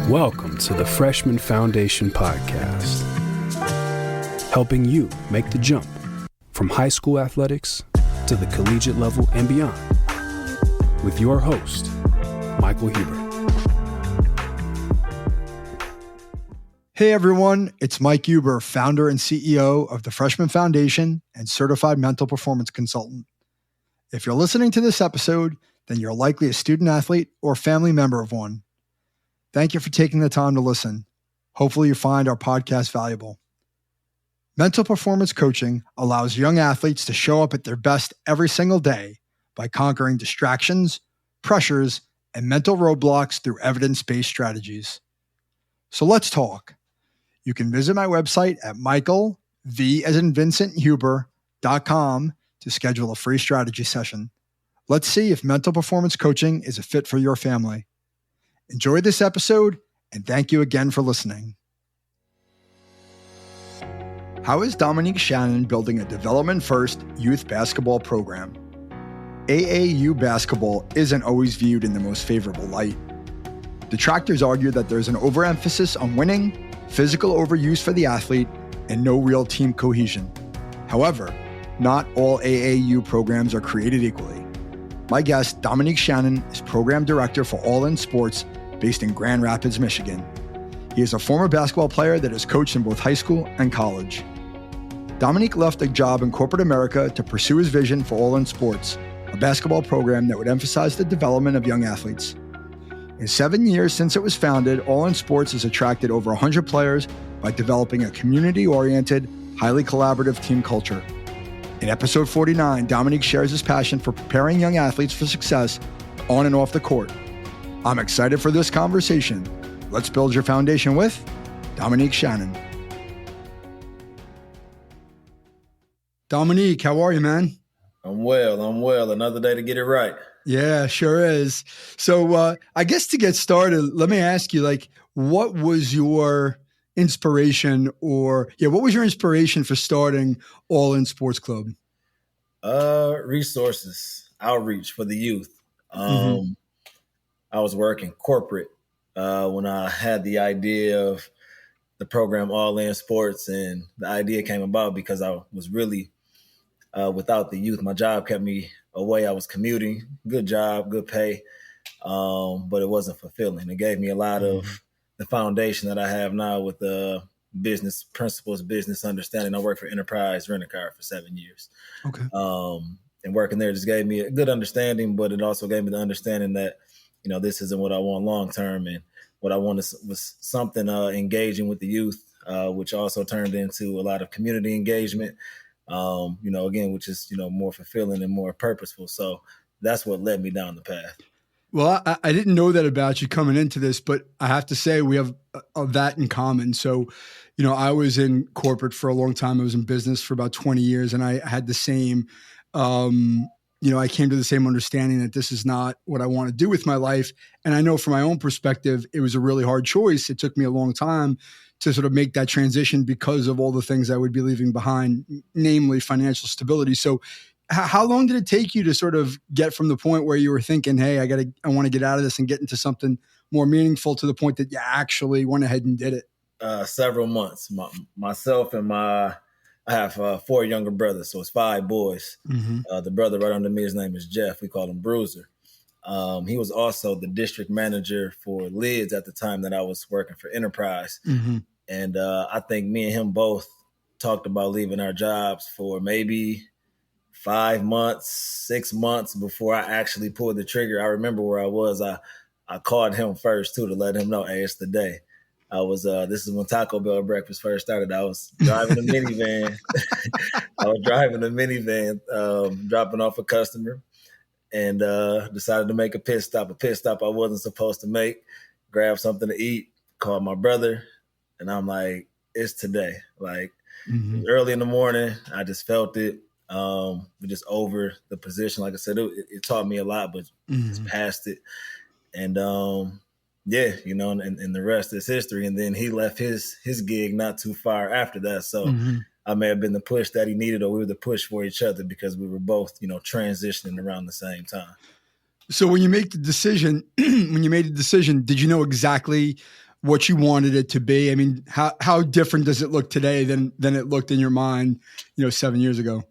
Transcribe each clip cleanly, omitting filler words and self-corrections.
Welcome to the Freshman Foundation Podcast, helping you make the jump from high school athletics to the collegiate level and beyond, with your host, Michael Huber. Hey everyone, it's Mike Huber, founder and CEO of the Freshman Foundation and certified mental performance consultant. If you're listening to this episode, then you're likely a student athlete or family member of one. Thank you for taking the time to listen. Hopefully you find our podcast valuable. Mental performance coaching allows young athletes to show up at their best every single day by conquering distractions, pressures, and mental roadblocks through evidence-based strategies. So let's talk. You can visit my website at michaelv.com to schedule a free strategy session. Let's see if mental performance coaching is a fit for your family. Enjoy this episode, and thank you again for listening. How is Dominic Shannon building a development-first youth basketball program? AAU basketball isn't always viewed in the most favorable light. Detractors argue that there's an overemphasis on winning, physical overuse for the athlete, and no real team cohesion. However, not all AAU programs are created equally. My guest, Dominic Shannon, is Program Director for All In Sports based in Grand Rapids, Michigan. He is a former basketball player that has coached in both high school and college. Dominic left a job in corporate America to pursue his vision for All In Sports, a basketball program that would emphasize the development of young athletes. In 7 years since it was founded, All In Sports has attracted over 100 players by developing a community-oriented, highly collaborative team culture. In episode 49, Dominic shares his passion for preparing young athletes for success on and off the court. I'm excited for this conversation. Let's build your foundation with Dominic Shannon. Dominic, how are you, man? I'm well. Another day to get it right. Yeah, sure is. So I guess to get started, let me ask you, what was your inspiration what was your inspiration for starting All In Sports Club? Resources, outreach for the youth. I was working corporate when I had the idea of the program All In Sports, and the idea came about because I was really without the youth. My job kept me away. I was commuting, good job, good pay, but it wasn't fulfilling. It gave me a lot of the foundation that I have now with the business principles, business understanding. I worked for Enterprise Rent-A-Car for 7 years. Okay. And working there just gave me a good understanding, but it also gave me the understanding that, this isn't what I want long-term. And what I wanted was something engaging with the youth, which also turned into a lot of community engagement. Which is, more fulfilling and more purposeful. So that's what led me down the path. Well, I didn't know that about you coming into this, but I have to say we have that in common. So, I was in corporate for a long time. I was in business for about 20 years, and I had the same, I came to the same understanding that this is not what I want to do with my life. And I know from my own perspective, it was a really hard choice. It took me a long time to sort of make that transition because of all the things I would be leaving behind, namely financial stability. So how long did it take you to sort of get from the point where you were thinking, hey, I want to get out of this and get into something more meaningful, to the point that you actually went ahead and did it? Several months. Myself and I have 4 younger brothers, so it's 5 boys. The brother right under me, his name is Jeff. We call him Bruiser. He was also the district manager for Lids at the time that I was working for Enterprise. And I think me and him both talked about leaving our jobs for maybe 5 months, 6 months before I actually pulled the trigger. I remember where I was. I called him first too to let him know, hey, it's the day. I was, this is when Taco Bell breakfast first started. I was driving a minivan. Dropping off a customer, and decided to make a pit stop I wasn't supposed to make, grab something to eat, called my brother, and I'm like, it's today. It was early in the morning. I just felt it. Just over the position. Like I said, it taught me a lot, but just past it. And and the rest is history. And then he left his gig not too far after that. So I may have been the push that he needed, or we were the push for each other, because we were both, transitioning around the same time. So when you make the decision, did you know exactly what you wanted it to be? I mean, how different does it look today than it looked in your mind, 7 years ago?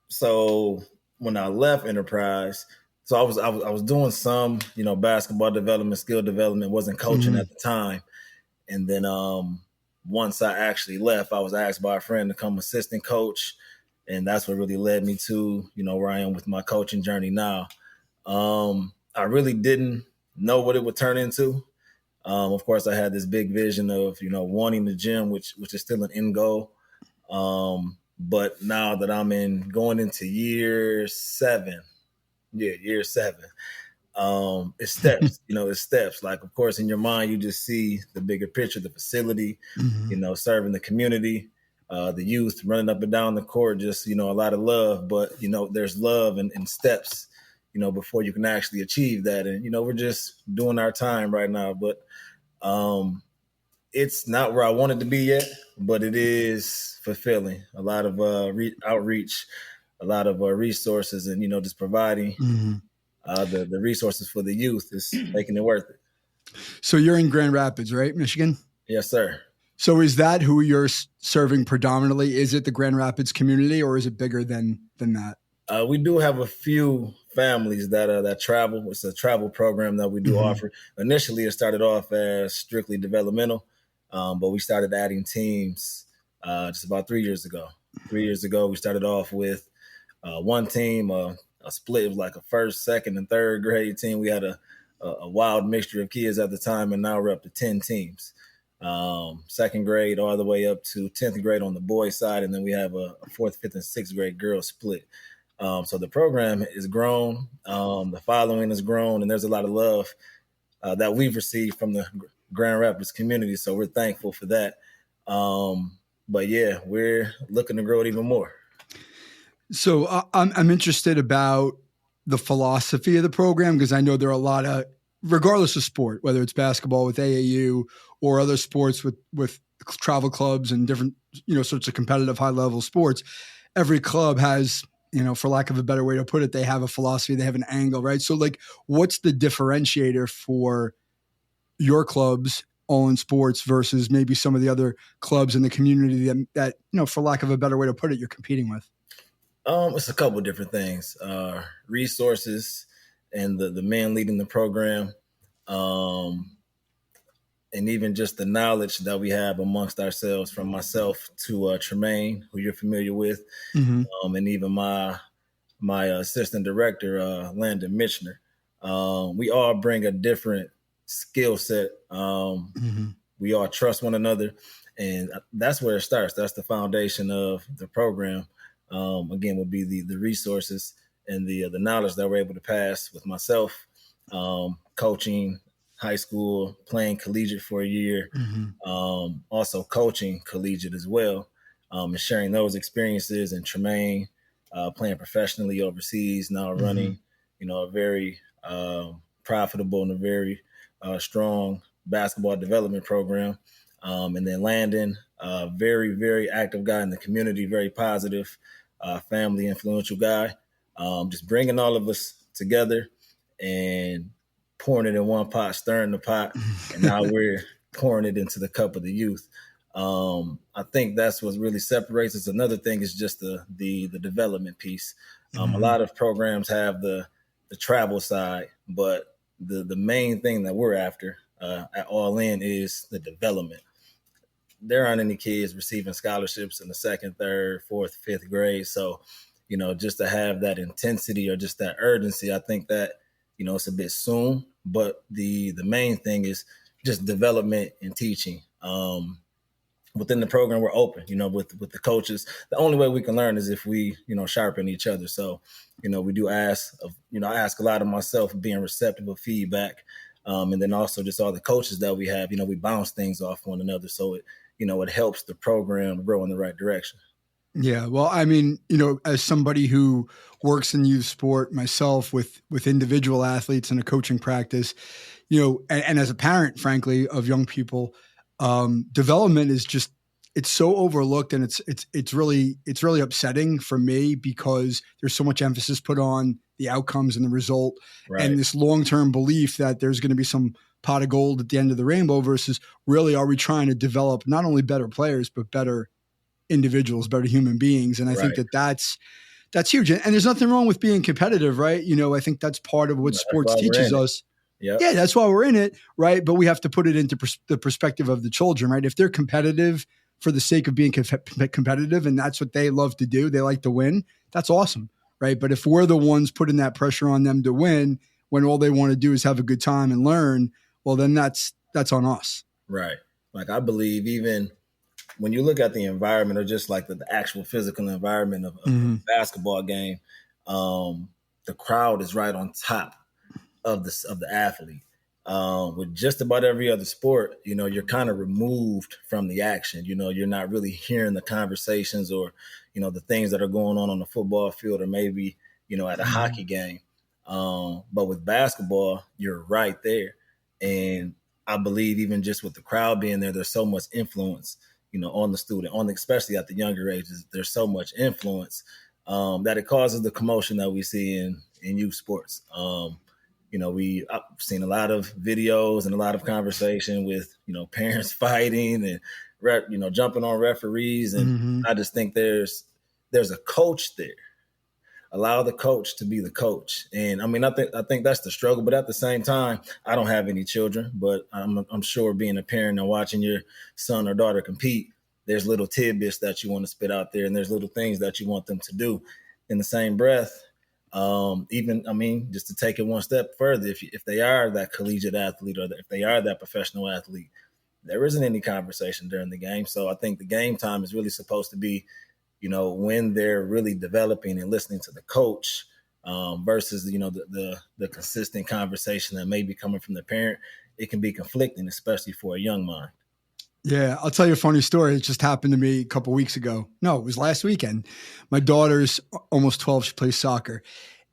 So when I left Enterprise, so I was doing some, basketball development, skill development, wasn't coaching at the time. And then once I actually left, I was asked by a friend to come assistant coach. And that's what really led me to, where I am with my coaching journey now. I really didn't know what it would turn into. Of course, I had this big vision of, wanting the gym, which is still an end goal. But now that I'm going into year 7, it's steps, it's steps. Like, of course, in your mind, you just see the bigger picture, the facility, serving the community, the youth running up and down the court, just, a lot of love. But, there's love and steps, before you can actually achieve that. And, we're just doing our time right now. But it's not where I wanted to be yet, but it is fulfilling. A lot of outreach, a lot of resources, and, just providing the resources for the youth is making it worth it. So you're in Grand Rapids, right, Michigan? Yes, sir. So is that who you're serving predominantly? Is it the Grand Rapids community, or is it bigger than that? We do have a few families that travel. It's a travel program that we do offer. Initially, it started off as strictly developmental, but we started adding teams just about 3 years ago. 3 years ago, we started off with one team, a split. It was like a first, second, and third grade team. We had a wild mixture of kids at the time, and now we're up to 10 teams. Second grade all the way up to 10th grade on the boys' side, and then we have a 4th, 5th, and 6th grade girls split. So the program is grown, the following is grown, and there's a lot of love that we've received from the Grand Rapids community. So we're thankful for that. But yeah, we're looking to grow it even more. So I'm interested about the philosophy of the program, because I know there are a lot of, regardless of sport, whether it's basketball with AAU or other sports with travel clubs and different, sorts of competitive high level sports, every club has, for lack of a better way to put it, they have a philosophy, they have an angle, right? So like, what's the differentiator for your clubs, All In Sports, versus maybe some of the other clubs in the community that, for lack of a better way to put it, you're competing with? It's a couple of different things, resources and the men leading the program, and even just the knowledge that we have amongst ourselves, from myself to Tremaine, who you're familiar with, and even my assistant director, Landon Mitchner. We all bring a different skill set. We all trust one another, and that's where it starts. That's the foundation of the program. Again, would be the resources and the knowledge that we're able to pass with myself, coaching high school, playing collegiate for a year, also coaching collegiate as well, and sharing those experiences. And Tremaine playing professionally overseas, now running, a very profitable and a very strong basketball development program. And then Landon, very, very active guy in the community, very positive, family influential guy. Just bringing all of us together and pouring it in one pot, stirring the pot, and now we're pouring it into the cup of the youth. I think that's what really separates us. Another thing is just the development piece. A lot of programs have the travel side, but the main thing that we're after at All In is the development. There aren't any kids receiving scholarships in the 2nd, 3rd, 4th, 5th grade. So, just to have that intensity or just that urgency, I think that, it's a bit soon. But the main thing is just development and teaching. Within the program, we're open, with the coaches. The only way we can learn is if we, sharpen each other. So, we do ask, I ask a lot of myself, being receptive of feedback. And then also just all the coaches that we have, we bounce things off one another. So it helps the program grow in the right direction. Yeah. Well, I mean, as somebody who works in youth sport myself with individual athletes in a coaching practice, and as a parent, frankly, of young people, development is just, it's so overlooked, and it's really upsetting for me because there's so much emphasis put on the outcomes and the result, and this long-term belief that there's going to be some pot of gold at the end of the rainbow versus really, are we trying to develop not only better players, but better individuals, better human beings? And I think that's huge. And there's nothing wrong with being competitive, right? I think that's part of what sports teaches us. Yep. Yeah, that's why we're in it, right? But we have to put it into the perspective of the children, right? If they're competitive for the sake of being competitive and that's what they love to do, they like to win, that's awesome, right? But if we're the ones putting that pressure on them to win when all they want to do is have a good time and learn, well, then that's on us. Right. Like, I believe even when you look at the environment, or just like the actual physical environment of a basketball game, the crowd is right on top of the athlete. With just about every other sport, you're kind of removed from the action. You're not really hearing the conversations or, the things that are going on the football field, or maybe, at a hockey game. But with basketball, you're right there. And I believe even just with the crowd being there, there's so much influence, on the student, especially at the younger ages. There's so much influence that it causes the commotion that we see in youth sports. I've seen a lot of videos and a lot of conversation with, parents fighting and, jumping on referees. And I just think there's a coach there. Allow the coach to be the coach. And I mean, I think that's the struggle. But at the same time, I don't have any children, but I'm sure being a parent and watching your son or daughter compete, there's little tidbits that you want to spit out there, and there's little things that you want them to do. In the same breath, just to take it one step further, if they are that collegiate athlete, or if they are that professional athlete, there isn't any conversation during the game. So I think the game time is really supposed to be, when they're really developing and listening to the coach, versus, the consistent conversation that may be coming from the parent. It can be conflicting, especially for a young mind. Yeah, I'll tell you a funny story. It just happened to me a couple of weeks ago. No, it was last weekend. My daughter's almost 12. She plays soccer.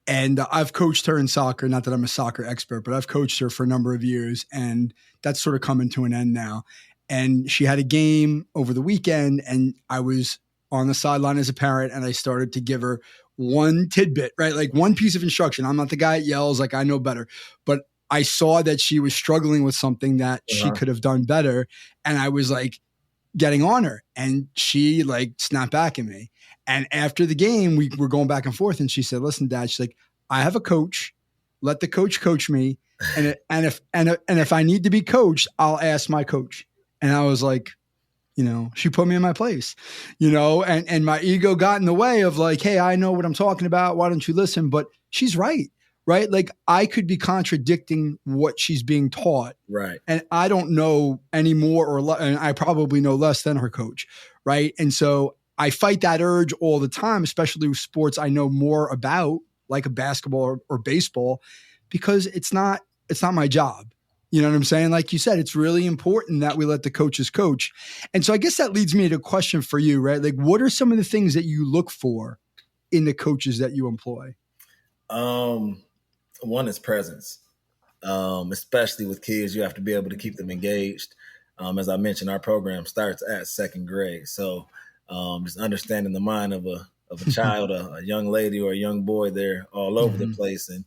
And I've coached her in soccer. Not that I'm a soccer expert, but I've coached her for a number of years. And that's sort of coming to an end now. And she had a game over the weekend, and I was on the sideline as a parent, and I started to give her one tidbit, right? Like one piece of instruction. I'm not the guy that yells, like I know better. But I saw that she was struggling with something that she could have done better. And I was like getting on her, and she like snapped back at me. And after the game, we were going back and forth, and she said, "Listen, Dad," she's like, "I have a coach. Let the coach coach me. And if I need to be coached, I'll ask my coach." And I was like, she put me in my place, and my ego got in the way of like, "Hey, I know what I'm talking about. Why don't you listen?" But she's right? Like I could be contradicting what she's being taught. Right. And I don't know any more and I probably know less than her coach. Right. And so I fight that urge all the time, especially with sports I know more about, like a basketball or baseball, because it's not my job. You know what I'm saying? Like you said, it's really important that we let the coaches coach. And so I guess that leads me to a question for you, right? Like, what are some of the things that you look for in the coaches that you employ? One is presence, especially with kids. You have to be able to keep them engaged. As I mentioned, our program starts at second grade. So just understanding the mind of a child, a young lady or a young boy, they're all over the place. And,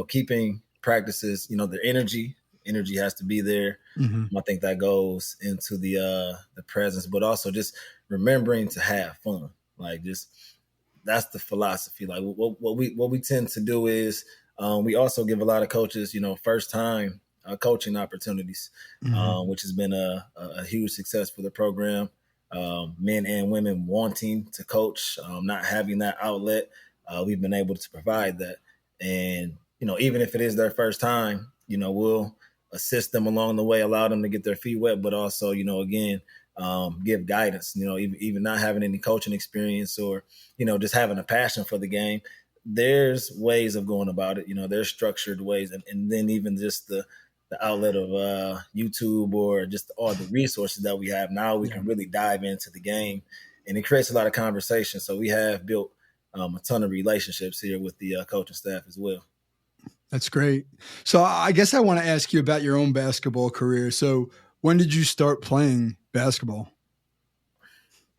keeping practices, their energy has to be there. I think that goes into the presence, but also just remembering to have fun. Like that's the philosophy. Like what we tend to do is we also give a lot of coaches, first time coaching opportunities, which has been a huge success for the program. Men and women wanting to coach, not having that outlet, we've been able to provide that. And even if it is their first time, we'll assist them along the way, allow them to get their feet wet, but also, again, give guidance, even not having any coaching experience or, just having a passion for the game. There's ways of going about it. There's structured ways. And then even just the outlet of YouTube or just all the resources that we have now, we can really dive into the game, and it creates a lot of conversation. So we have built a ton of relationships here with the coaching staff as well. That's great. So I guess I want to ask you about your own basketball career. So when did you start playing basketball?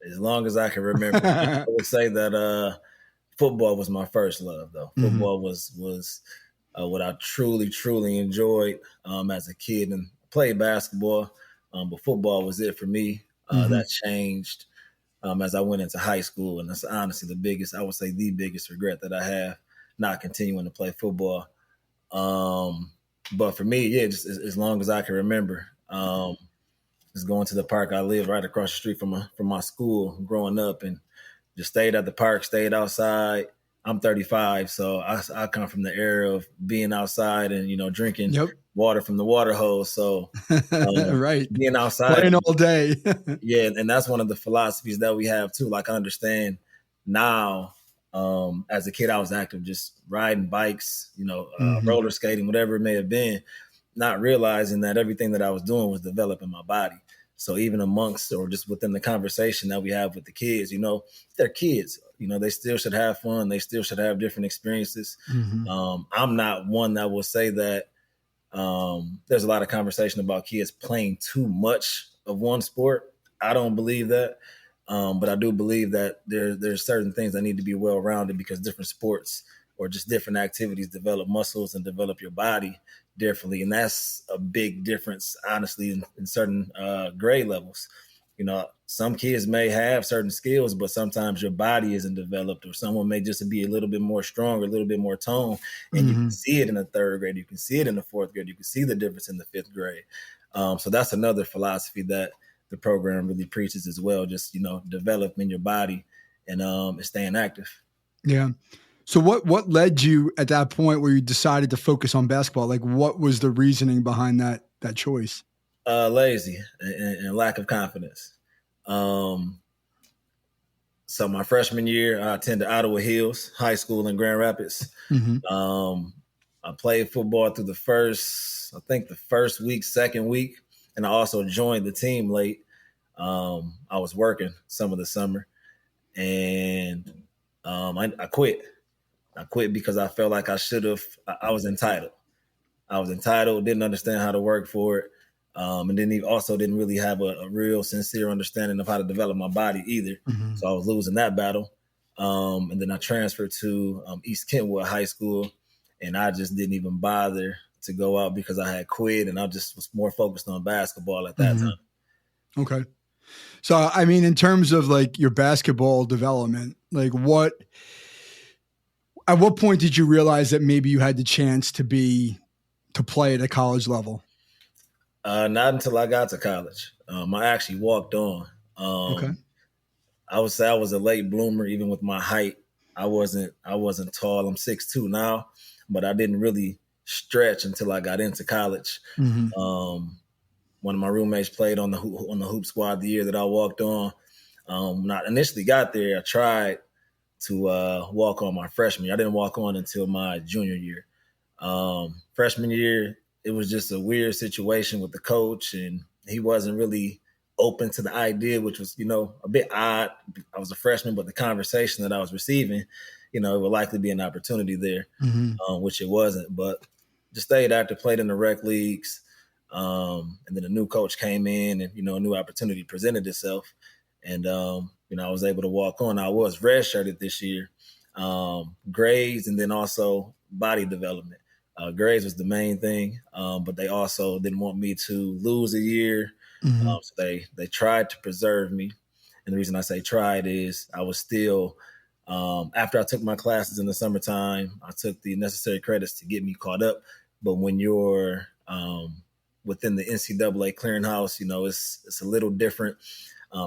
as long as I can remember. I would say that football was my first love, though. Football was what I truly enjoyed as a kid, and played basketball, but football was it for me. That changed as I went into high school, and that's honestly I would say the biggest regret that I have, not continuing to play football. But for me, yeah, just as long as I can remember, just going to the park. I lived right across the street from my school growing up, and just stayed at the park, stayed outside. I'm 35, so I come from the era of being outside and, drinking water from the water hose. So right, being outside playing all day. Yeah, and that's one of the philosophies that we have too. Like, I understand now, as a kid, I was active, just riding bikes, roller skating, whatever it may have been, not realizing that everything that I was doing was developing my body. So even amongst, or just within the conversation that we have with the kids, they're kids, they still should have fun. They still should have different experiences. I'm not one that will say that there's a lot of conversation about kids playing too much of one sport. I don't believe that. But I do believe that there's certain things that need to be well-rounded, because different sports or just different activities develop muscles and develop your body differently. And that's a big difference, honestly, in certain grade levels. Some kids may have certain skills, but sometimes your body isn't developed, or someone may just be a little bit more strong, or a little bit more toned. And you can see it in the third grade. You can see it in the fourth grade. You can see the difference in the fifth grade. So that's another philosophy that the program really preaches as well, just, developing your body and staying active. Yeah. So what led you at that point where you decided to focus on basketball? Like, what was the reasoning behind that choice? Lazy and lack of confidence. So my freshman year, I attended Ottawa Hills High School in Grand Rapids. I played football through the first week, second week, and I also joined the team late. I was working some of the summer, and I quit. I quit because I felt like I should have. I was entitled. Didn't understand how to work for it. And then he also didn't really have a real sincere understanding of how to develop my body either. So I was losing that battle. And then I transferred to East Kentwood High School, and I just didn't even bother to go out because I had quit, and I just was more focused on basketball at that time. Okay. So, I mean, in terms of like your basketball development, like at what point did you realize that maybe you had the chance to play at a college level? Not until I got to college. I actually walked on. Okay. I would say I was a late bloomer, even with my height. I wasn't tall. I'm 6'2" now, but I didn't really stretch until I got into college. One of my roommates played on the hoop squad the year that I walked on. When I initially got there, I tried to walk on my freshman year. I didn't walk on until my junior year. Freshman year, it was just a weird situation with the coach, and he wasn't really open to the idea, which was, a bit odd. I was a freshman, but the conversation that I was receiving, it would likely be an opportunity there, which it wasn't. But just stayed active, played in the rec leagues, and then a new coach came in, and, a new opportunity presented itself. And, I was able to walk on. I was redshirted this year, grades, and then also body development. Grades was the main thing, but they also didn't want me to lose a year. So they tried to preserve me. And the reason I say tried is I was still, after I took my classes in the summertime, I took the necessary credits to get me caught up. But when you're within the NCAA clearinghouse, it's a little different.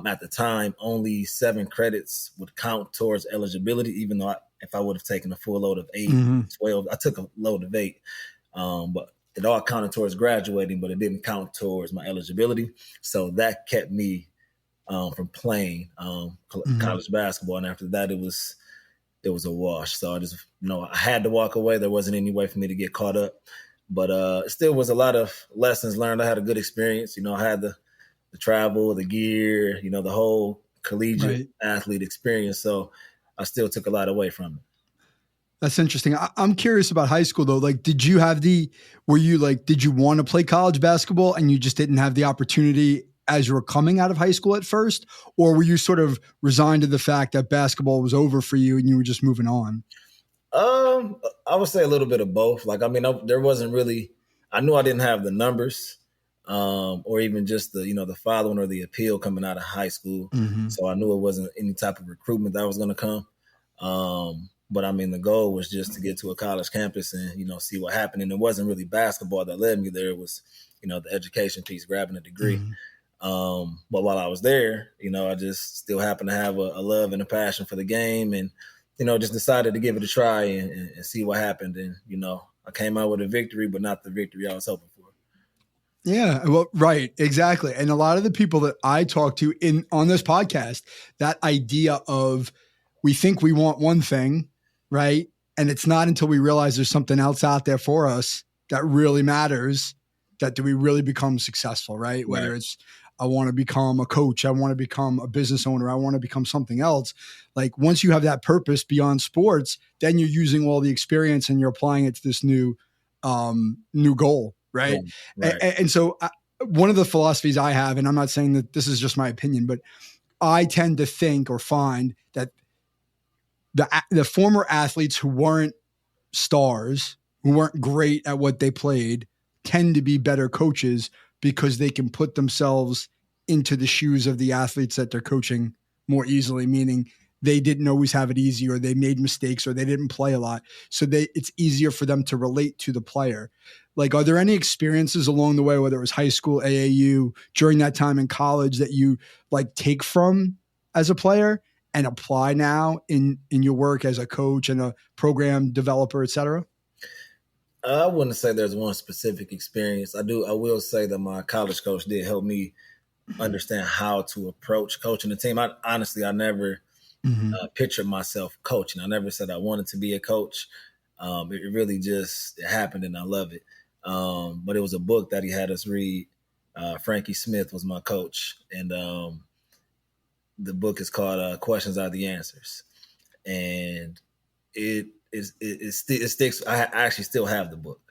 At the time, only 7 credits would count towards eligibility, even though if I would have taken a full load of 8, 12, I took a load of 8. But it all counted towards graduating, but it didn't count towards my eligibility. So that kept me from playing college basketball. And after that, it was a wash. So I just, I had to walk away. There wasn't any way for me to get caught up. But it still was a lot of lessons learned. I had a good experience. I had the travel, the gear, the whole collegiate athlete experience. So I still took a lot away from it. That's interesting. I'm curious about high school though. Like, did you want to play college basketball and you just didn't have the opportunity as you were coming out of high school at first, or were you sort of resigned to the fact that basketball was over for you and you were just moving on? I would say a little bit of both. Like, I mean, there wasn't really, I knew I didn't have the numbers, or even just the following or the appeal coming out of high school. Mm-hmm. So I knew it wasn't any type of recruitment that was going to come. But I mean, the goal was just to get to a college campus and, see what happened. And it wasn't really basketball that led me there. It was, the education piece, grabbing a degree. Mm-hmm. But while I was there, I just still happened to have a love and a passion for the game, and just decided to give it a try and see what happened. And, I came out with a victory, but not the victory I was hoping for. Yeah, well, right. Exactly. And a lot of the people that I talk to on this podcast, that idea of we think we want one thing, right? And it's not until we realize there's something else out there for us that really matters that do we really become successful, right? Whether it's I want to become a coach, I want to become a business owner, I want to become something else. Like once you have that purpose beyond sports, then you're using all the experience and you're applying it to this new goal, right? Right. And so one of the philosophies I have, and I'm not saying that this is just my opinion, but I tend to think or find that the former athletes who weren't stars, who weren't great at what they played, tend to be better coaches because they can put themselves into the shoes of the athletes that they're coaching more easily, meaning they didn't always have it easy, or they made mistakes, or they didn't play a lot. So it's easier for them to relate to the player. Like, are there any experiences along the way, whether it was high school, AAU, during that time in college, that you like take from as a player and apply now in your work as a coach and a program developer, et cetera? I wouldn't say there's one specific experience. I will say that my college coach did help me understand how to approach coaching the team. I never pictured myself coaching. I never said I wanted to be a coach. It really just happened, and I love it. But it was a book that he had us read. Frankie Smith was my coach, and the book is called Questions Are the Answers. And it sticks. I actually still have the book.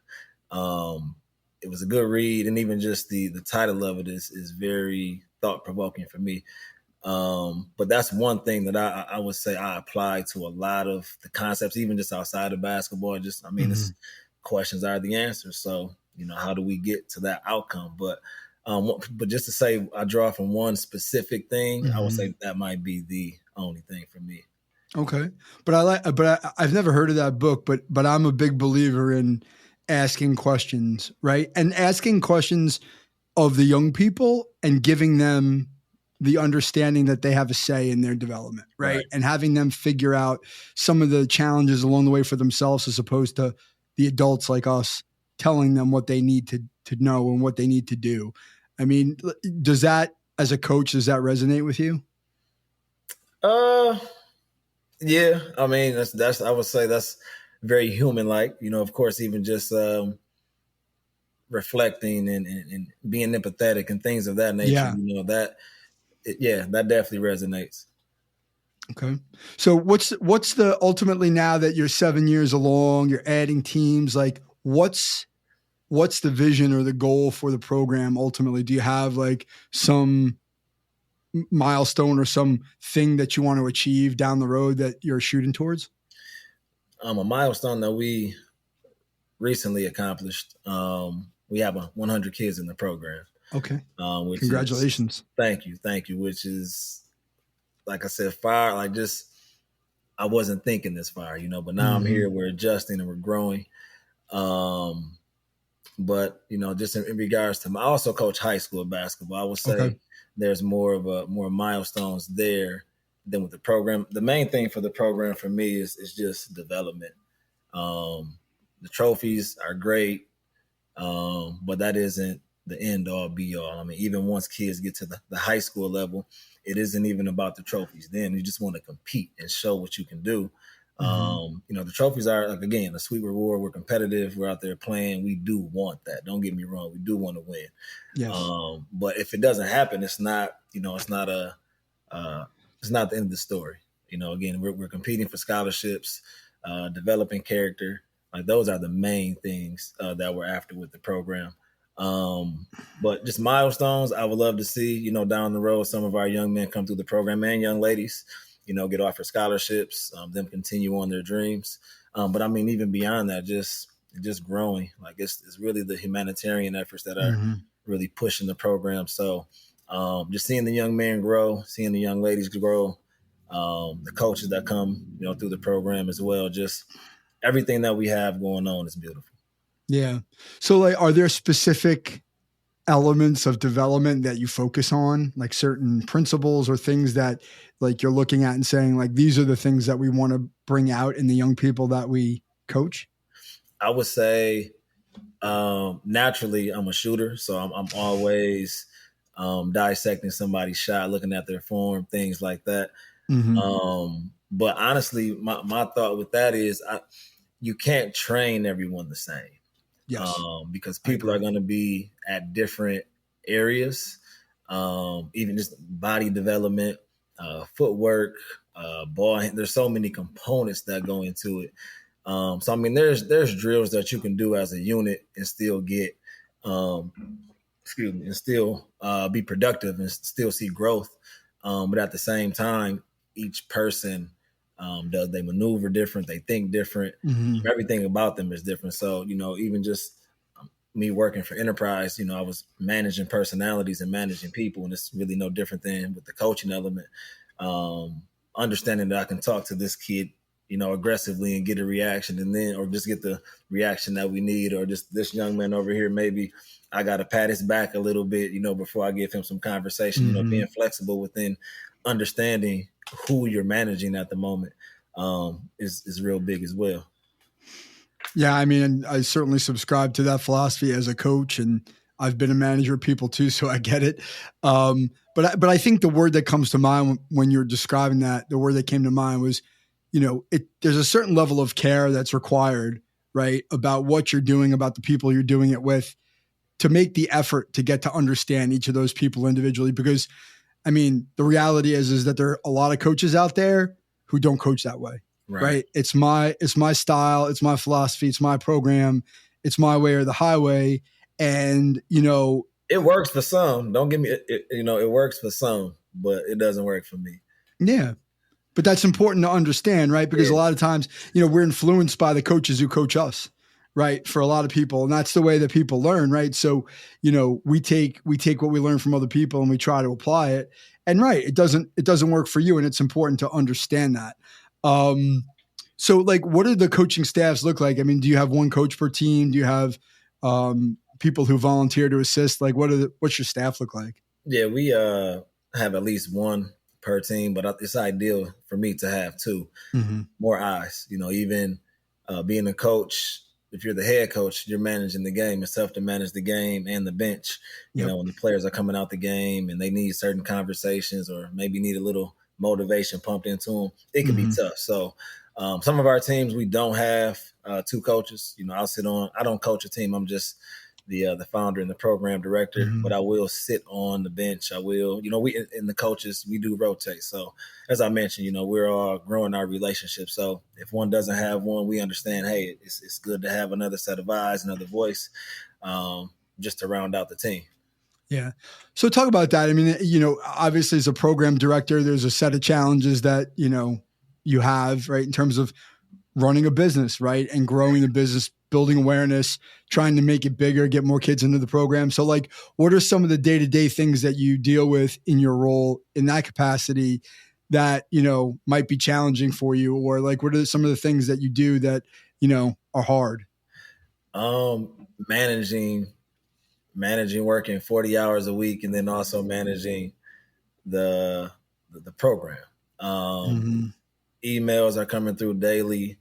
It was a good read, and even just the title of it is very thought-provoking for me. But that's one thing that I would say I apply to a lot of the concepts, even just outside of basketball. It's questions are the answers. So, how do we get to that outcome? But just to say I draw from one specific thing, I would say that might be the only thing for me. Okay. But I've never heard of that book, but I'm a big believer in asking questions, right? And asking questions of the young people and giving them the understanding that they have a say in their development, right? And having them figure out some of the challenges along the way for themselves, as opposed to the adults like us telling them what they need to know and what they need to do. I mean, does that, as a coach, does that resonate with you? Yeah. I mean, that's I would say that's very human-like, of course, even just reflecting and being empathetic and things of that nature, that definitely resonates. Okay. So what's the ultimately, now that you're 7 years along, you're adding teams, like what's the vision or the goal for the program ultimately? Do you have like some milestone or some thing that you want to achieve down the road that you're shooting towards? A milestone that we recently accomplished. We have 100 kids in the program. Okay. Congratulations. Thank you. Which is, like I said, fire. Like I wasn't thinking this far, but now I'm here, we're adjusting and we're growing. But, just in regards to, I also coach high school basketball. I would say there's more milestones there than with the program. The main thing for the program for me is just development. The trophies are great, but that isn't the end all be all. I mean, even once kids get to the high school level, it isn't even about the trophies. Then you just want to compete and show what you can do. The trophies are, like, again, a sweet reward. We're competitive. We're out there playing. We do want that. Don't get me wrong. We do want to win. Yes. But if it doesn't happen, it's not the end of the story. Again, we're competing for scholarships, developing character. Like, those are the main things that we're after with the program. But just milestones, I would love to see, down the road, some of our young men come through the program and young ladies, get offered scholarships, them continue on their dreams. But I mean, even beyond that, just growing. Like it's really the humanitarian efforts that are really pushing the program. So just seeing the young men grow, seeing the young ladies grow, the coaches that come, through the program as well. Just everything that we have going on is beautiful. Yeah. So like, are there specific elements of development that you focus on, like certain principles or things that like you're looking at and saying like, these are the things that we want to bring out in the young people that we coach? I would say naturally I'm a shooter. So I'm always dissecting somebody's shot, looking at their form, things like that. But honestly, my thought with that is you can't train everyone the same. Yes. Because people are going to be at different areas, even just body development, footwork, ball. There's so many components that go into it. So I mean, there's drills that you can do as a unit and still get, and still be productive and still see growth. But at the same time, each person they maneuver different, they think different. Everything about them is different. So even just me working for Enterprise, I was managing personalities and managing people, and it's really no different than with the coaching element. Understanding that I can talk to this kid, aggressively and get a reaction, or just get the reaction that we need, or just this young man over here, maybe I got to pat his back a little bit, before I give him some conversation. Being flexible within understanding who you're managing at the moment is real big as well. Yeah, I mean, I certainly subscribe to that philosophy as a coach, and I've been a manager of people too, so I get it. But I think the word that comes to mind when you're describing that, the word that came to mind was, there's a certain level of care that's required, right, about what you're doing, about the people you're doing it with, to make the effort to get to understand each of those people individually. Because, I mean, the reality is that there are a lot of coaches out there who don't coach that way. Right. It's my style. It's my philosophy. It's my program. It's my way or the highway. And, it works for some. Don't get me, it works for some, but it doesn't work for me. Yeah. But that's important to understand, right? Because a lot of times, we're influenced by the coaches who coach us, right? For a lot of people. And that's the way that people learn, right? So, we take what we learn from other people and we try to apply it. And right, it doesn't work for you. And it's important to understand that. So like, what do the coaching staffs look like? I mean, do you have one coach per team? Do you have, people who volunteer to assist? Like, what's your staff look like? Yeah, we, have at least one per team, but it's ideal for me to have two, more eyes, even, being a coach. If you're the head coach, you're managing the game. It's tough to manage the game and the bench, when the players are coming out the game and they need certain conversations or maybe need a little motivation pumped into them. It can be tough. So some of our teams, we don't have two coaches. I don't coach a team. I'm just the founder and the program director, but I will sit on the bench. I will, we in the coaches, we do rotate. So as I mentioned, we're all growing our relationship. So if one doesn't have one, we understand, hey, it's good to have another set of eyes, another voice, just to round out the team. Yeah. So talk about that. I mean, obviously as a program director, there's a set of challenges that, you have, right, in terms of running a business, right, and growing the business, building awareness, trying to make it bigger, get more kids into the program. So like, what are some of the day-to-day things that you deal with in your role in that capacity that, might be challenging for you? Or like, what are some of the things that you do that, are hard? Managing working 40 hours a week, and then also managing the program. Emails are coming through daily.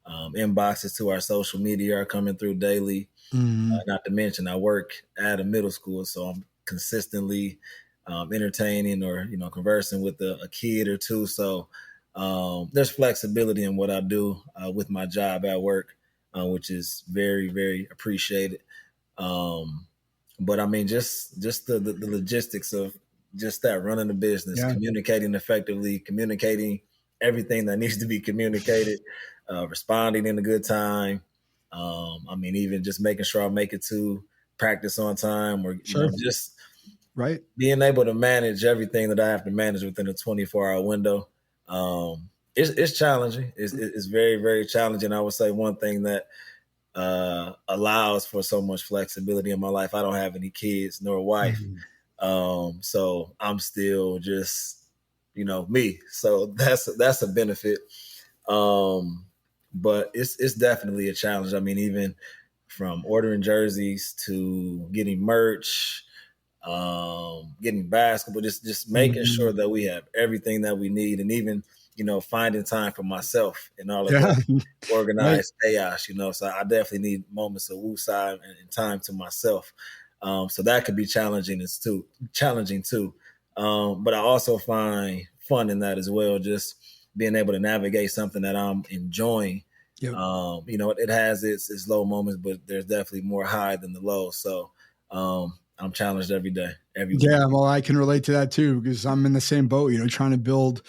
Inboxes to our social media are coming through daily. Not to mention, I work at a middle school, so I'm consistently entertaining or conversing with a kid or two. So there's flexibility in what I do with my job at work, which is very, very appreciated. But I mean, just the logistics of just that, running the business, communicating effectively, communicating everything that needs to be communicated, responding in a good time. I mean, even just making sure I make it to practice on time, or Sure. just right. being able to manage everything that I have to manage within a 24-hour window. It's challenging. It's very, very challenging. I would say one thing that allows for so much flexibility in my life. I don't have any kids nor a wife. So I'm still just, me. So that's a benefit. But it's definitely a challenge. I mean, even from ordering jerseys to getting merch, getting basketball, just making sure that we have everything that we need, and even finding time for myself and all of that organized chaos. So I definitely need moments of woosah and time to myself. So that could be challenging too. But I also find fun in that as well, just being able to navigate something that I'm enjoying. Yep. It has its low moments, but there's definitely more high than the low. So I'm challenged every day, every week. Yeah, well, I can relate to that too, because I'm in the same boat, trying to build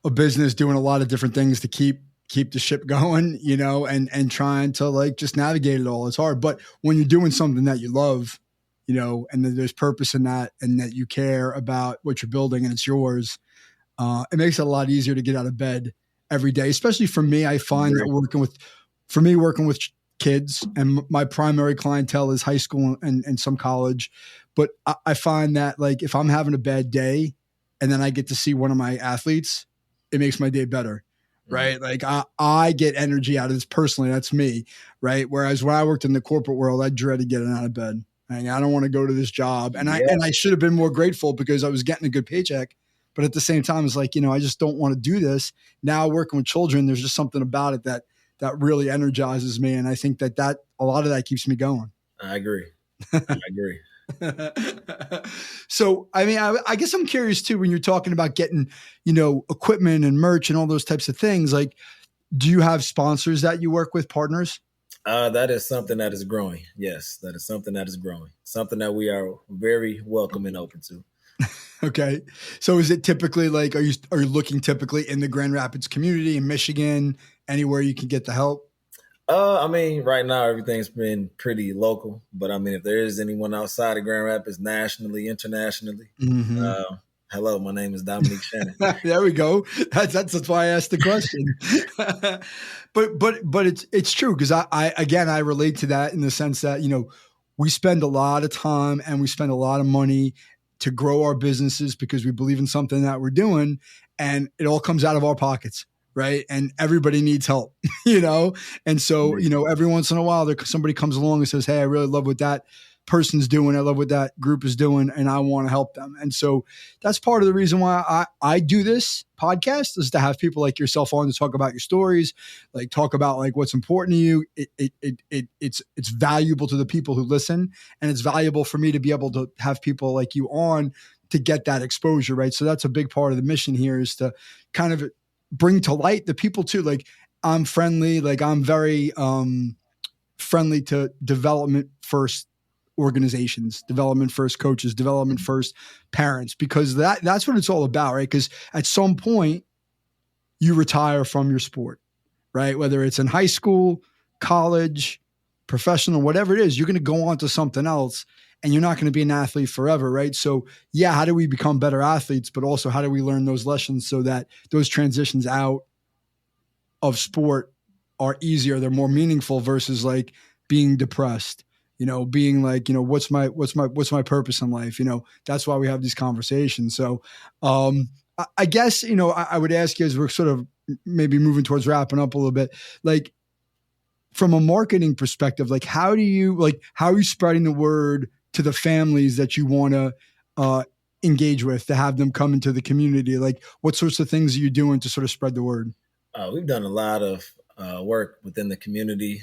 a business, doing a lot of different things to keep the ship going, and trying to like just navigate it all. It's hard. But when you're doing something that you love, and that there's purpose in that, and that you care about what you're building and it's yours, it makes it a lot easier to get out of bed every day. Especially for me, I find that working with kids, and my primary clientele is high school and some college. But I find that like if I'm having a bad day and then I get to see one of my athletes, it makes my day better. Right. Like I get energy out of this personally. That's me. Right. Whereas when I worked in the corporate world, I dreaded getting out of bed. I don't want to go to this job. And I should have been more grateful because I was getting a good paycheck. But at the same time, it's like, I just don't want to do this. Now working with children, there's just something about it that really energizes me. And I think that a lot of that keeps me going. I agree. So, I mean, I guess I'm curious too, when you're talking about getting, equipment and merch and all those types of things, like, do you have sponsors that you work with, partners? That is something that is growing. Yes, that is something that is growing. Something that we are very welcome and open to. Okay. So is it typically like, are you looking typically in the Grand Rapids community in Michigan, anywhere you can get the help? I mean, right now everything's been pretty local, but I mean, if there is anyone outside of Grand Rapids, nationally, internationally, hello, my name is Dominic Shannon. There we go. That's why I asked the question. but it's true, because I relate to that in the sense that we spend a lot of time and we spend a lot of money to grow our businesses because we believe in something that we're doing, and it all comes out of our pockets. Right. And everybody needs help, and so, every once in a while somebody comes along and says, hey, I really love what that person's doing. I love what that group is doing, and I want to help them. And so that's part of the reason why I do this podcast, is to have people like yourself on to talk about your stories, like talk about like what's important to you. It's valuable to the people who listen, and it's valuable for me to be able to have people like you on to get that exposure. Right. So that's a big part of the mission here, is to kind of bring to light the people too. Like I'm friendly, like I'm very friendly to development first organizations, development first coaches, development first parents, because that's what it's all about, right? Because at some point you retire from your sport, right? Whether it's in high school, college, professional, whatever it is, you're going to go on to something else, and you're not going to be an athlete forever, right? So yeah, how do we become better athletes, but also how do we learn those lessons so that those transitions out of sport are easier, they're more meaningful, versus like being depressed, being like, what's my purpose in life? That's why we have these conversations. So I guess, I would ask you, as we're sort of maybe moving towards wrapping up a little bit, like from a marketing perspective, like how are you spreading the word to the families that you want to engage with, to have them come into the community? Like what sorts of things are you doing to sort of spread the word? We've done a lot of work within the community,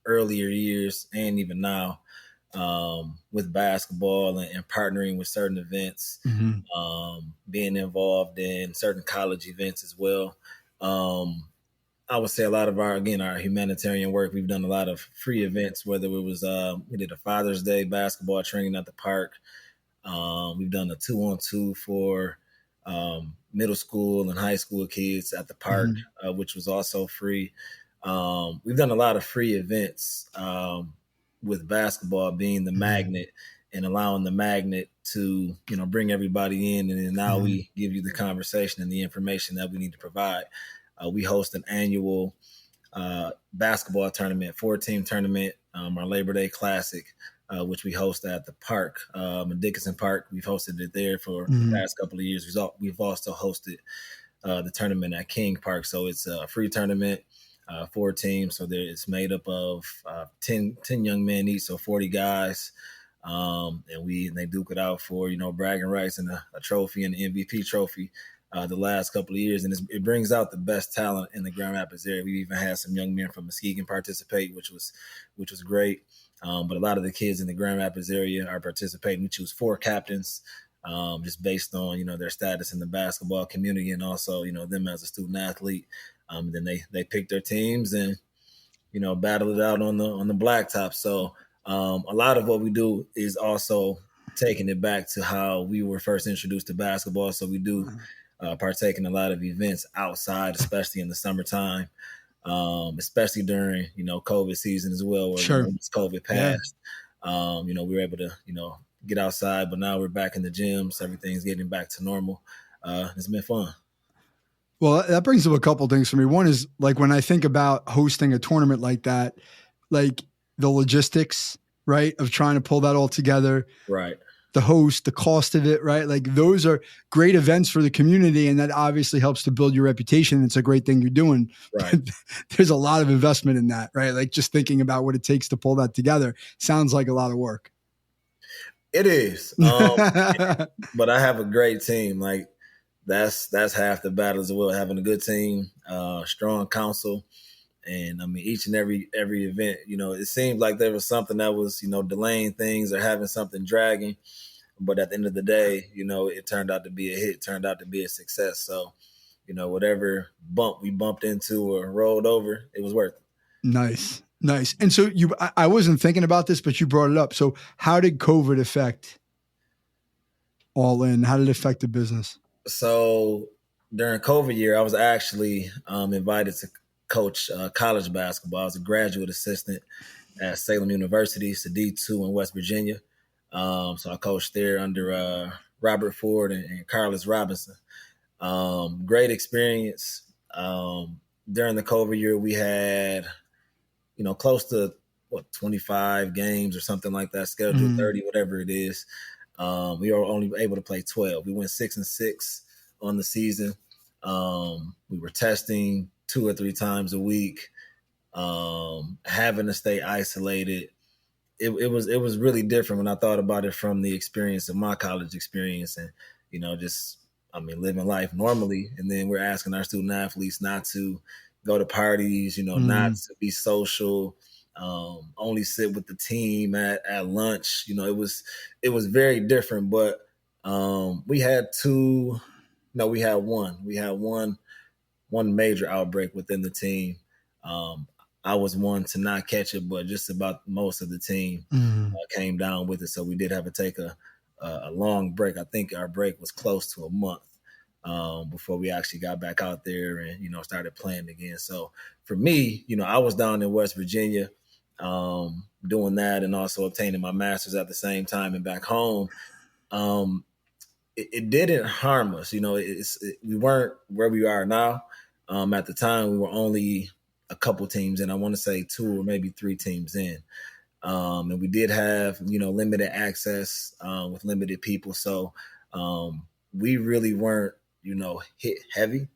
earlier years and even now, with basketball and partnering with certain events, being involved in certain college events as well. I would say a lot of our humanitarian work, we've done a lot of free events, whether it was, we did a Father's Day basketball training at the park. We've done a 2-on-2 for middle school and high school kids at the park, which was also free. We've done a lot of free events with basketball being the magnet and allowing the magnet to, bring everybody in. And then now we give you the conversation and the information that we need to provide. We host an annual basketball tournament, 4-team tournament, our Labor Day Classic, which we host at the park, in Dickinson Park. We've hosted it there for the past couple of years. We've also hosted the tournament at King Park. So it's a free tournament, 4 teams. So it's made up of 10 young men each, so 40 guys. And they duke it out for, bragging rights and a trophy and the MVP trophy the last couple of years. And it brings out the best talent in the Grand Rapids area. We even had some young men from Muskegon participate, which was great. But a lot of the kids in the Grand Rapids area are participating. We choose 4 captains, just based on, their status in the basketball community and also, them as a student athlete. Then they pick their teams and, battle it out on the blacktop. So a lot of what we do is also taking it back to how we were first introduced to basketball. So we do partake in a lot of events outside, especially in the summertime. Especially during, COVID season as well, where once COVID passed, we were able to, get outside, but now we're back in the gym. So everything's getting back to normal. It's been fun. Well, that brings up a couple things for me. One is like, when I think about hosting a tournament like that, like the logistics, right, of trying to pull that all together, right? The host, the cost of it, right? Like those are great events for the community. And that obviously helps to build your reputation. It's a great thing you're doing. Right. There's a lot of investment in that, right? Like just thinking about what it takes to pull that together sounds like a lot of work. It is. But I have a great team. Like that's half the battle as well. Having a good team, strong counsel. And I mean, each and every event, it seemed like there was something that was, delaying things or having something dragging. But at the end of the day, it turned out to be a hit, turned out to be a success. So, whatever bump we bumped into or rolled over, it was worth it. Nice. And so I wasn't thinking about this, but you brought it up. So how did COVID affect All In? How did it affect the business? So during COVID year, I was actually invited to coach college basketball. I was a graduate assistant at Salem University. It's a D2 in West Virginia. So I coached there under Robert Ford and Carlos Robinson. Great experience. During the COVID year, we had, close to 25 games or something like that, scheduled 30, whatever it is. We were only able to play 12. We went 6-6 on the season. We were testing 2 or 3 times a week, having to stay isolated. It was really different when I thought about it from the experience of my college experience and, living life normally. And then we're asking our student athletes not to go to parties, not to be social, only sit with the team at lunch. It was very different, but we had one major outbreak within the team. I was one to not catch it, but just about most of the team came down with it. So we did have to take a long break. I think our break was close to a month before we actually got back out there and, started playing again. So for me, I was down in West Virginia doing that and also obtaining my master's at the same time and back home. It didn't harm us. We weren't where we are now. At the time, we were only a couple teams in. I want to say 2 or maybe 3 teams in. And we did have, limited access with limited people. So we really weren't, hit heavy.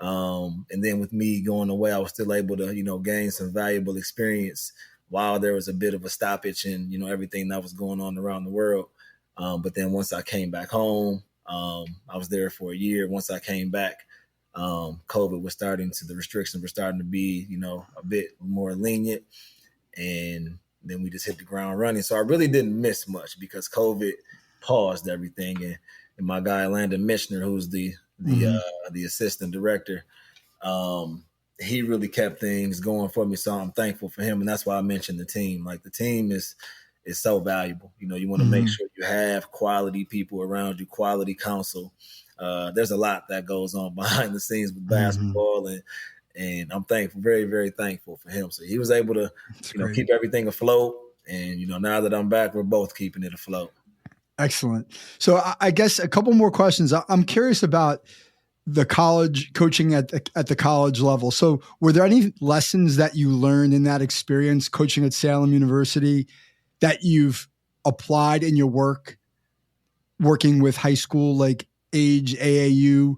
And then with me going away, I was still able to, gain some valuable experience while there was a bit of a stoppage in, everything that was going on around the world. But then once I came back home, I was there for a year. Once I came back, COVID was the restrictions were starting to be, a bit more lenient. And then we just hit the ground running. So I really didn't miss much because COVID paused everything. And my guy, Landon Michener, who's the assistant director, he really kept things going for me. So I'm thankful for him. And that's why I mentioned the team. Like the team is so valuable. You want to make sure you have quality people around you, quality counsel. There's a lot that goes on behind the scenes with basketball, and I'm thankful, very, very thankful for him. So he was able to, keep everything afloat. And, now that I'm back, we're both keeping it afloat. Excellent. So I guess a couple more questions. I'm curious about the college coaching at the college level. So were there any lessons that you learned in that experience coaching at Salem University that you've applied in your working with high school, like age AAU,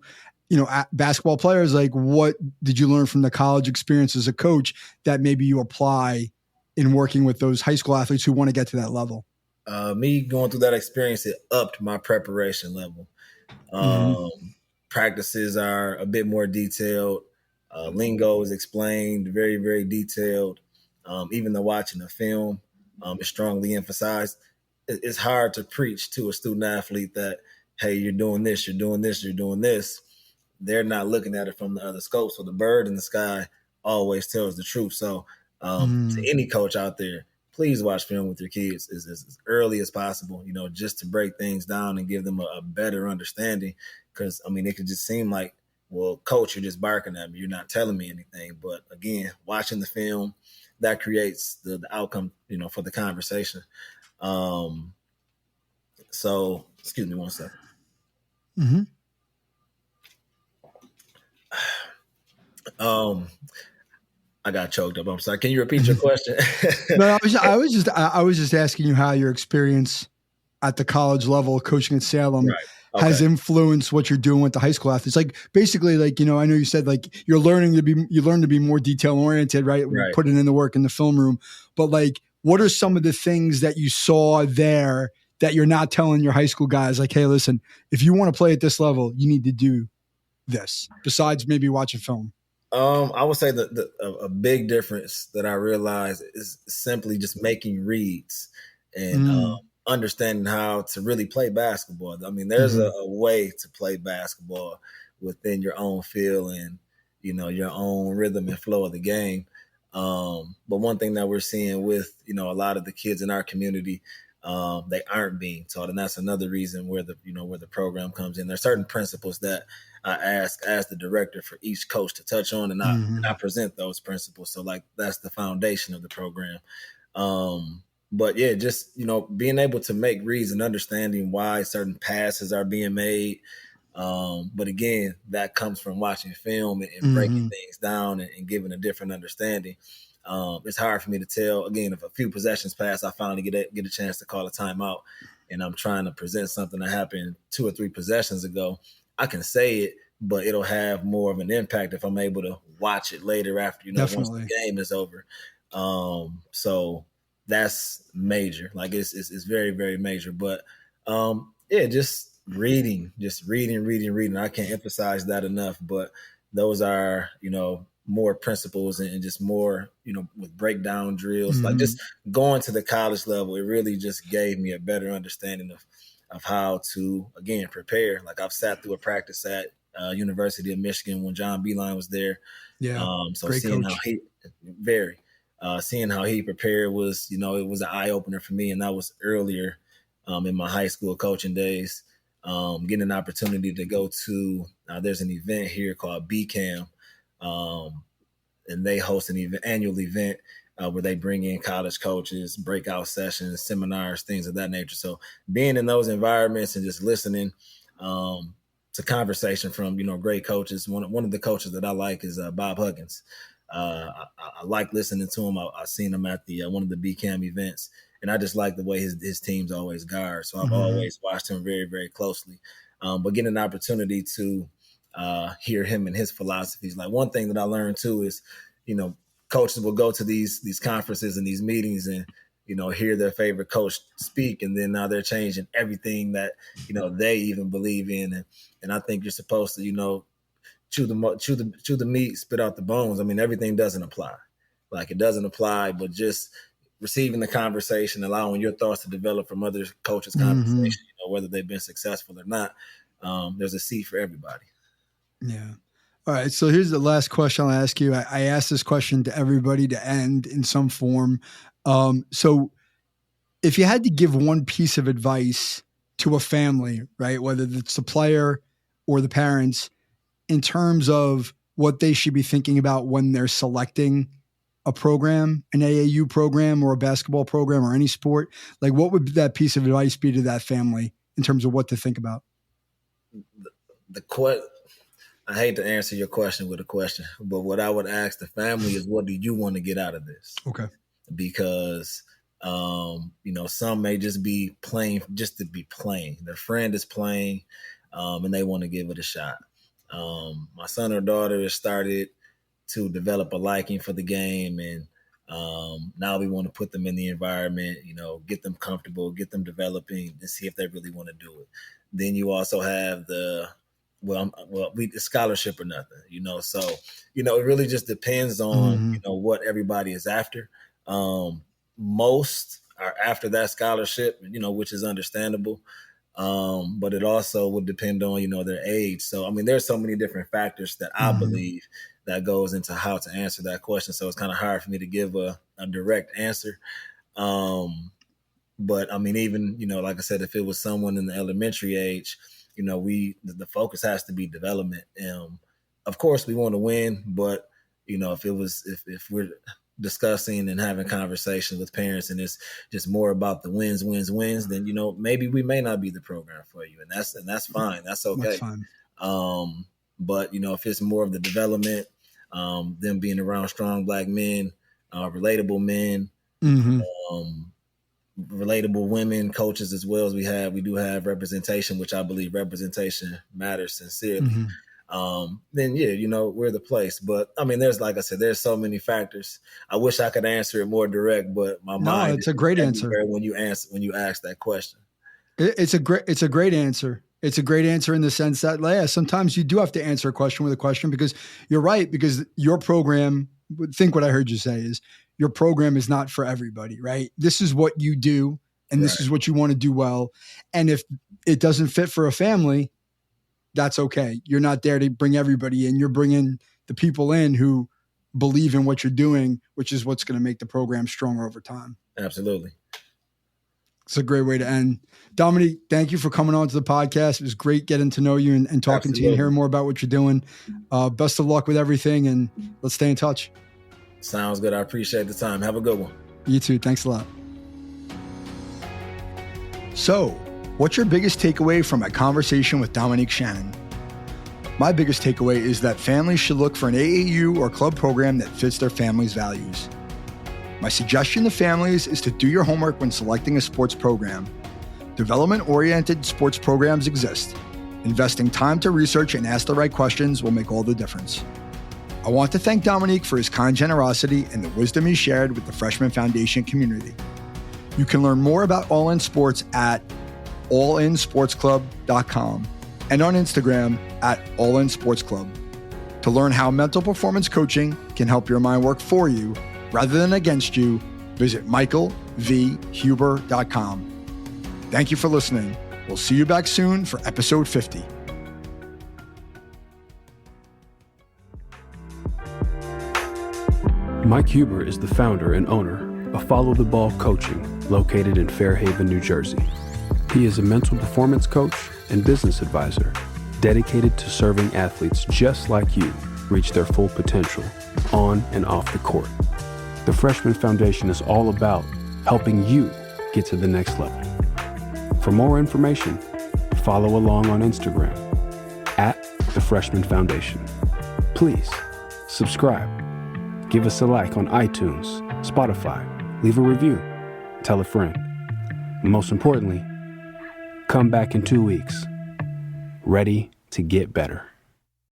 basketball players? Like, what did you learn from the college experience as a coach that maybe you apply in working with those high school athletes who want to get to that level? Me going through that experience, it upped my preparation level. Practices are a bit more detailed. Lingo is explained very, very detailed. Even though watching the film is strongly emphasized, it's hard to preach to a student athlete that, hey, you're doing this, you're doing this, you're doing this. They're not looking at it from the other scope. So the bird in the sky always tells the truth. So to any coach out there, please watch film with your kids as early as possible, just to break things down and give them a better understanding. Because, it could just seem like, well, coach, you're just barking at me. You're not telling me anything. But again, watching the film, that creates the outcome, for the conversation. So, excuse me one second. I got choked up. I'm sorry. Can you repeat your question? No, I was just asking you how your experience at the college level coaching at Salem has influenced what you're doing with the high school athletes. Like basically, like, I know you said like you learn to be more detail oriented, right? Putting in the work in the film room. But like, what are some of the things that you saw there that you're not telling your high school guys? Like, hey, listen, if you want to play at this level, you need to do this besides maybe watching film. I would say that a big difference that I realized is simply just making reads and understanding how to really play basketball. There's a way to play basketball within your own feel and, your own rhythm and flow of the game. But one thing that we're seeing with, a lot of the kids in our community, they aren't being taught. And that's another reason where the program comes in. There's certain principles that I ask as the director for each coach to touch on, and I present those principles. So like, that's the foundation of the program. But yeah, just, being able to make reads and understanding why certain passes are being made. But again, that comes from watching film and breaking things down and giving a different understanding. It's hard for me to tell. Again, if a few possessions pass, I finally get a chance to call a timeout, and I'm trying to present something that happened 2 or 3 possessions ago. I can say it, but it'll have more of an impact if I'm able to watch it later after, once the game is over. So that's major. Like it's very, very major. But just reading. I can't emphasize that enough. But those are, more principles and just more, with breakdown drills. Like just going to the college level, it really just gave me a better understanding of how to, again, prepare. Like I've sat through a practice at University of Michigan when John Beeline was there. Yeah. So great seeing coach. seeing how he prepared was, it was an eye opener for me. And that was earlier in my high school coaching days. Getting an opportunity to go to, there's an event here called BCAM. And they host an annual event where they bring in college coaches, breakout sessions, seminars, things of that nature. So being in those environments and just listening to conversation from, great coaches. One of the coaches that I like is Bob Huggins. I like listening to him. I've seen him at the one of the BCAM events, and I just like the way his teams always guard. So I've always watched him very, very closely. But getting an opportunity to hear him and his philosophies. Like one thing that I learned too is, coaches will go to these conferences and these meetings and, hear their favorite coach speak. And then now they're changing everything that, they even believe in. And I think you're supposed to, chew the meat, spit out the bones. Everything doesn't apply. Like it doesn't apply, but just receiving the conversation, allowing your thoughts to develop from other coaches' conversation, whether they've been successful or not. There's a seat for everybody. Yeah. All right. So here's the last question I'll ask you. I asked this question to everybody to end in some form. So if you had to give one piece of advice to a family, right, whether it's the player or the parents, in terms of what they should be thinking about when they're selecting a program, an AAU program or a basketball program or any sport, like what would that piece of advice be to that family in terms of what to think about? I hate to answer your question with a question, but what I would ask the family is, what do you want to get out of this? Okay. Because, some may just be playing just to be playing. Their friend is playing, and they want to give it a shot. My son or daughter has started to develop a liking for the game, and now we want to put them in the environment, get them comfortable, get them developing, and see if they really want to do it. Then you also have the scholarship or nothing, so it really just depends on what everybody is after. Most are after that scholarship, which is understandable. But it also would depend on, their age. So, there's so many different factors that I believe that goes into how to answer that question. So it's kind of hard for me to give a direct answer. But even, like I said, if it was someone in the elementary age, the focus has to be development. Of course we want to win, but if we're discussing and having conversations with parents and it's just more about the wins, then, maybe we may not be the program for you. And that's fine. That's okay. That's fine. But if it's more of the development, them being around strong Black men, relatable men, relatable women, coaches as well as we do have representation, which I believe representation matters sincerely. Then we're the place. But there's, like I said, there's so many factors. I wish I could answer it more direct, but my mind it's a great answer when you ask that question. It's a great answer. It's a great answer in the sense that, sometimes you do have to answer a question with a question, because you're right, because your program, think what I heard you say is your program is not for everybody, right? This is what you do, and this is what you want to do well. And if it doesn't fit for a family, that's okay. You're not there to bring everybody in. You're bringing the people in who believe in what you're doing, which is what's going to make the program stronger over time. Absolutely. It's a great way to end. Dominic, thank you for coming on to the podcast. It was great getting to know you and talking to you and hearing more about what you're doing. Best of luck with everything, and let's stay in touch. Sounds good. I appreciate the time. Have a good one. You too. Thanks a lot. So, what's your biggest takeaway from my conversation with Dominic Shannon? My biggest takeaway is that families should look for an AAU or club program that fits their family's values. My suggestion to families is to do your homework when selecting a sports program. Development-oriented sports programs exist. Investing time to research and ask the right questions will make all the difference. I want to thank Dominic for his kind generosity and the wisdom he shared with the Freshman Foundation community. You can learn more about All In Sports at allinsportsclub.com and on Instagram at allinsportsclub. To learn how mental performance coaching can help your mind work for you rather than against you, visit michaelvhuber.com. Thank you for listening. We'll see you back soon for episode 50. Mike Huber is the founder and owner of Follow the Ball Coaching, located in Fairhaven, New Jersey. He is a mental performance coach and business advisor dedicated to serving athletes just like you reach their full potential on and off the court. The Freshman Foundation is all about helping you get to the next level. For more information, follow along on Instagram at the Freshman Foundation. Please subscribe, give us a like on iTunes, Spotify, leave a review, tell a friend. Most importantly, come back in 2 weeks, ready to get better.